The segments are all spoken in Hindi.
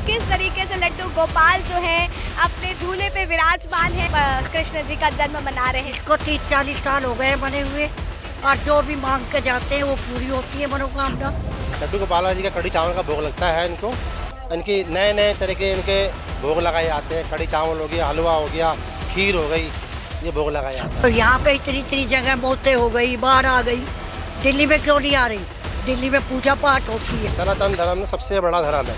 किस तरीके से लड्डू गोपाल जो है अपने झूले पे विराजमान है, कृष्ण जी का जन्म मना रहे हैं। इसको 30-40 साल हो गए बने हुए और जो भी मांग के जाते हैं वो पूरी होती है मनोकामना। लड्डू गोपाल जी का कढ़ी चावल का भोग लगता है इनको। इनकी नए नए तरह के इनके भोग लगाए जाते हैं। कढ़ी चावल हो गया, हलवा हो गया, खीर हो गई, ये भोग लगाए जाते हैं। तो यहाँ पे इतनी जगह मौतें हो गई, बाढ़ आ गई, दिल्ली में क्यों नहीं आ रही? दिल्ली में पूजा पाठ होती है। सनातन धर्म सबसे बड़ा धर्म है।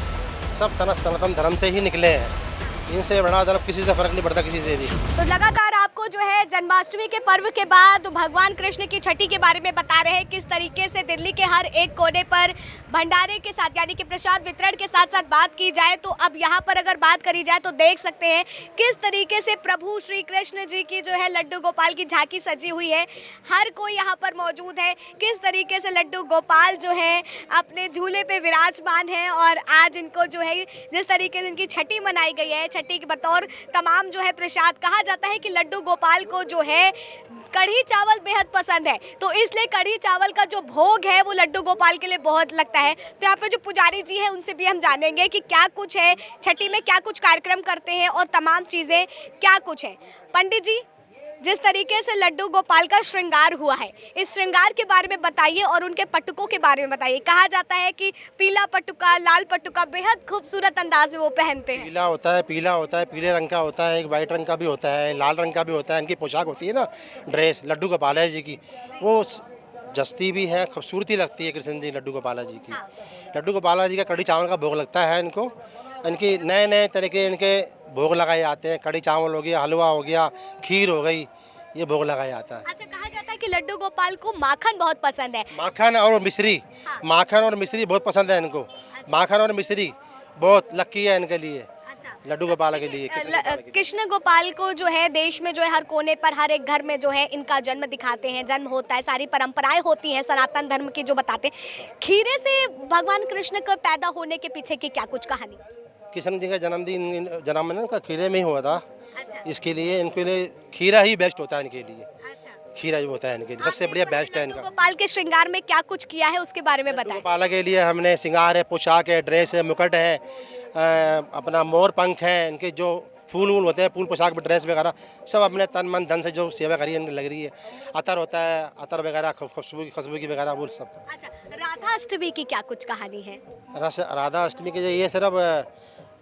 सब सनातन धर्म से ही निकले हैं। इनसे बड़ा धर्म किसी से फर्क नहीं पड़ता, किसी से भी। तो लगातार आपको जो है जन्माष्टमी के पर्व के बाद भगवान कृष्ण की छठी के बारे में बता रहे हैं, किस तरीके से दिल्ली के हर एक कोने पर भंडारे के साथ यानी कि प्रसाद वितरण के साथ साथ बात की जाए तो अब यहाँ पर अगर बात करी जाए तो देख सकते हैं किस तरीके से प्रभु श्री कृष्ण जी की जो है लड्डू गोपाल की झांकी सजी हुई है। हर कोई यहाँ पर मौजूद है। किस तरीके से लड्डू गोपाल जो है अपने झूले पे विराजमान है और आज इनको जो है जिस तरीके से इनकी छठी मनाई गई है, छठी के बतौर तमाम जो है प्रसाद। कहा जाता है कि लड्डू गोपाल को जो है कढ़ी चावल बेहद पसंद है, तो इसलिए कढ़ी चावल का जो भोग है वो लड्डू गोपाल के लिए बहुत लगता है। तो यहाँ पर जो पुजारी जी हैं उनसे भी हम जानेंगे कि क्या कुछ है छठी में, क्या कुछ कार्यक्रम करते हैं और तमाम चीज़ें क्या कुछ है। पंडित जी, जिस तरीके से लड्डू गोपाल का श्रृंगार हुआ है, इस श्रृंगार के बारे में बताइए और उनके पटुकों के बारे में बताइए। कहा जाता है कि पीला पटुका, लाल पटुका बेहद खूबसूरत अंदाज में वो पहनते हैं। पीला होता है, पीले रंग का होता है, एक वाइट रंग का भी होता है, लाल रंग का भी होता है। इनकी पोशाक होती है ना, ड्रेस लड्डू गोपाल जी की, वो जस्ती भी है, खूबसूरती लगती है कृष्ण जी लड्डू गोपाल जी की। लड्डू गोपाल जी का कढ़ी चावल का भोग लगता है इनको। इनकी नए नए तरह के इनके भोग लगाए जाते हैं। कढ़ी चावल हो गया, हलवा हो गया, खीर हो गई, ये भोग लगाया जाता है। अच्छा, कहा जाता है कि लड्डू गोपाल को माखन बहुत पसंद है। माखन और मिश्री, माखन और मिश्री बहुत पसंद है इनको। माखन और मिश्री बहुत लक्की है इनके लिए, लड्डू गोपाल के लिए। कृष्ण गोपाल को जो है देश में जो है हर कोने पर, हर एक घर में जो है इनका जन्म दिखाते हैं, जन्म होता है, सारी परंपराएं होती हैं सनातन धर्म की जो बताते हैं। खीरे से भगवान कृष्ण को पैदा होने के पीछे की क्या कुछ कहानी? कृष्ण जी का जन्म इनका खीरे में ही हुआ था। इसके लिए इनके लिए खीरा ही बेस्ट होता है इनके लिए। खीरा जो होता है इनके लिए सबसे बढ़िया बेस्ट है इनका। गोपाल के श्रृंगार में क्या कुछ किया है उसके बारे में बताएं। गोपाल के लिए हमने श्रृंगार है, पोशाक है, ड्रेस है, मुकुट है, अपना मोर पंख है, इनके जो फूल होते हैं, फूल पोशाक ड्रेस वगैरह सब अपने तन मन धन से जो सेवा करी इनकी लग रही है। अतर होता है, अतर वगैरह खुशबू की वगैरह वो सब। अच्छा, राधा अष्टमी की क्या कुछ कहानी है? राधा अष्टमी के ये सिर्फ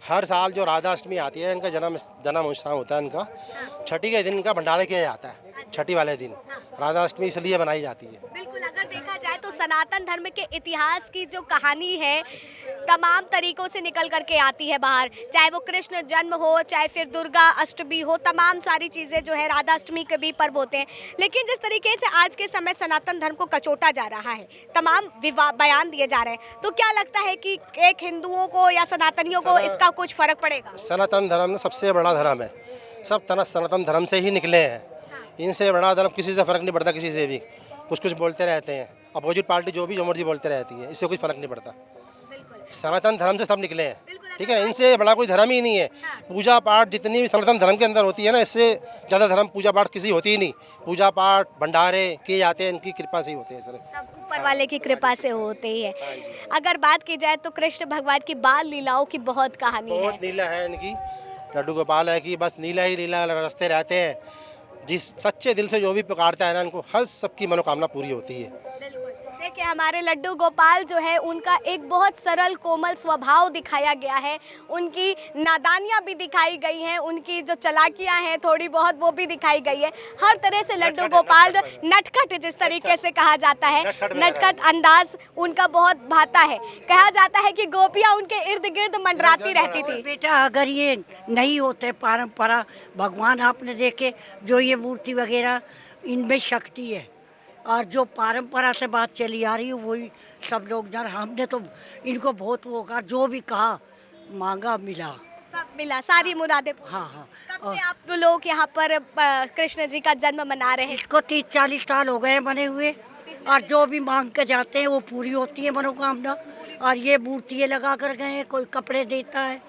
हर साल जो राधा अष्टमी आती है इनका जन्म उत्सव होता है इनका। छठी के दिन इनका भंडारा किया जाता है। छठी वाले दिन राधा अष्टमी इसलिए बनाई जाती है। बिल्कुल, अगर देखा जाए तो सनातन धर्म के इतिहास की जो कहानी है तमाम तरीकों से निकल करके आती है बाहर, चाहे वो कृष्ण जन्म हो, चाहे फिर दुर्गा अष्टमी हो, तमाम सारी चीज़ें जो है राधा अष्टमी के भी पर्व होते हैं। लेकिन जिस तरीके से आज के समय सनातन धर्म को कचोटा जा रहा है, तमाम बयान दिए जा रहे हैं, तो क्या लगता है कि एक हिंदुओं को या सनातनियों को इसका कुछ फर्क पड़ेगा? सनातन धर्म सबसे बड़ा धर्म है। सब सनातन धर्म से ही निकले हैं। इनसे बड़ा धर्म किसी से फर्क नहीं पड़ता, किसी से भी। कुछ बोलते रहते हैं, अपोजिट पार्टी जो मर्जी बोलते रहती है, इससे कुछ फर्क नहीं पड़ता। सनातन धर्म से सब निकले हैं, ठीक है। इनसे बड़ा कोई धर्म ही नहीं है। पूजा पाठ जितनी भी सनातन धर्म के अंदर होती है ना, इससे ज़्यादा धर्म पूजा पाठ किसी होती ही नहीं। पूजा पाठ भंडारे किए जाते हैं, इनकी कृपा से ही होते हैं सर। सब ऊपर वाले की कृपा से होते ही है। अगर बात की जाए तो कृष्ण भगवान की बाल लीलाओं की बहुत कहानी है। बहुत लीला है इनकी। लड्डू गोपाल है कि बस लीला ही लीला रस्ते रहते हैं। जिस सच्चे दिल से जो भी पुकारता है ना, इनको हर सबकी मनोकामना पूरी होती है। देखिए, हमारे लड्डू गोपाल जो है उनका एक बहुत सरल कोमल स्वभाव दिखाया गया है। उनकी नादानियाँ भी दिखाई गई हैं, उनकी जो चालाकियाँ हैं थोड़ी बहुत वो भी दिखाई गई है। हर तरह से लड्डू गोपाल जो नटखट जिस तरीके से कहा जाता है, नटखट अंदाज उनका बहुत भाता है। कहा जाता है कि गोपियाँ उनके इर्द गिर्द मंडराती रहती थी। बेटा, अगर ये नहीं होते परंपरा, भगवान आपने देखे जो ये मूर्ति वगैरह, इनमें शक्ति है और जो परंपरा से बात चली आ रही है वही सब लोग जान। हमने तो इनको बहुत वो कहा, जो भी कहा मांगा मिला, सब मिला, सारी मुरादें। हाँ। कब से आप लोग यहाँ पर कृष्ण जी का जन्म मना रहे हैं? इसको 30-40 साल हो गए बने हुए और जो भी मांग के जाते हैं वो पूरी होती है मनोकामना। और ये मूर्तियाँ लगा कर गए, कोई कपड़े देता है,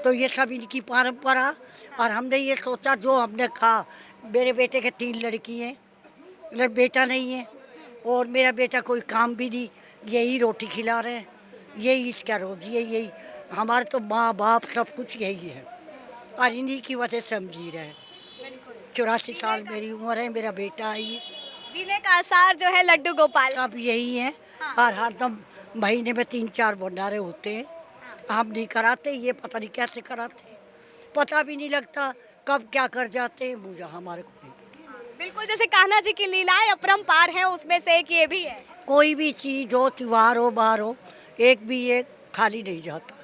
तो ये सब इनकी परंपरा। और हमने ये सोचा, जो हमने कहा, मेरे बेटे के 3 लड़की हैं, बेटा नहीं है, और मेरा बेटा कोई काम भी नहीं, यही रोटी खिला रहे हैं, यही इसका रोजी है, यही हमारे तो माँ बाप सब कुछ यही है और इन्हीं की वजह से हम जी रहे हैं। 84 साल मेरी उम्र है, मेरा बेटा है ये, जीने का आसार जो है लड्डू गोपाल। सब यही है। और हरदम महीने में 3-4 भंडारे होते हैं, हम नहीं कराते, ये पता नहीं कैसे कराते, पता भी नहीं लगता कब क्या कर जाते हैं, मुझे हमारे को नहीं। बिल्कुल, जैसे कान्हा जी की लीलाएं अपरंपार हैं, उसमें से एक ये भी है। कोई भी चीज़ हो, त्योहार हो, बाहर हो, एक भी एक खाली नहीं जाता।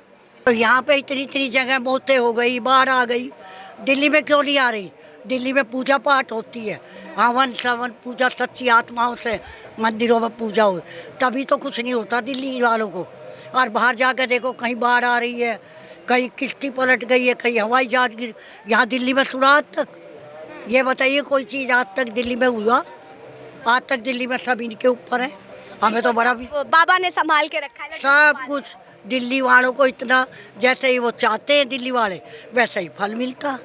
तो यहाँ पे इतनी इतनी जगह मौतें हो गई, बाढ़ आ गई, दिल्ली में क्यों नहीं आ रही? दिल्ली में पूजा पाठ होती है, हवन सवन पूजा, सच्ची आत्माओं से मंदिरों में पूजा हो, तभी तो कुछ नहीं होता दिल्ली वालों को। और बाहर जाकर देखो, कहीं बाढ़ आ रही है, कहीं किश्ती पलट गई है, कहीं हवाई जहाज गिर, यहाँ दिल्ली में सुना आज तक? ये बताइए कोई चीज़ आज तक दिल्ली में हुआ? आज तक दिल्ली में सब इनके ऊपर है, हमें तो बड़ा भी बाबा ने संभाल के रखा है लड्डू सब गोपाल। कुछ। दिल्ली वालों को इतना, जैसे ही वो चाहते हैं दिल्ली वाले, वैसे ही फल मिलता।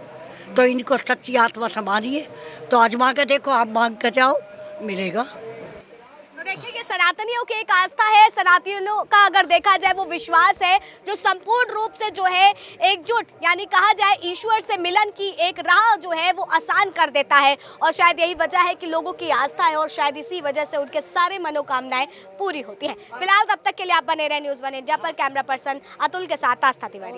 तो इनको सच्ची आत्मा संभालिए, तो आजमा के देखो, आप मांग के जाओ, मिलेगा। तो देखिए, ये सनातनियों की एक आस्था है, सनातनियों का अगर देखा जाए वो विश्वास है जो संपूर्ण रूप से जो है एकजुट, यानी कहा जाए ईश्वर से मिलन की एक राह जो है वो आसान कर देता है। और शायद यही वजह है कि लोगों की आस्था है और शायद इसी वजह से उनके सारे मनोकामनाएं पूरी होती हैं। फिलहाल तब तक के लिए आप बने रहे न्यूज़ 1 इंडिया पर। कैमरा पर्सन अतुल के साथ आस्था तिवारी।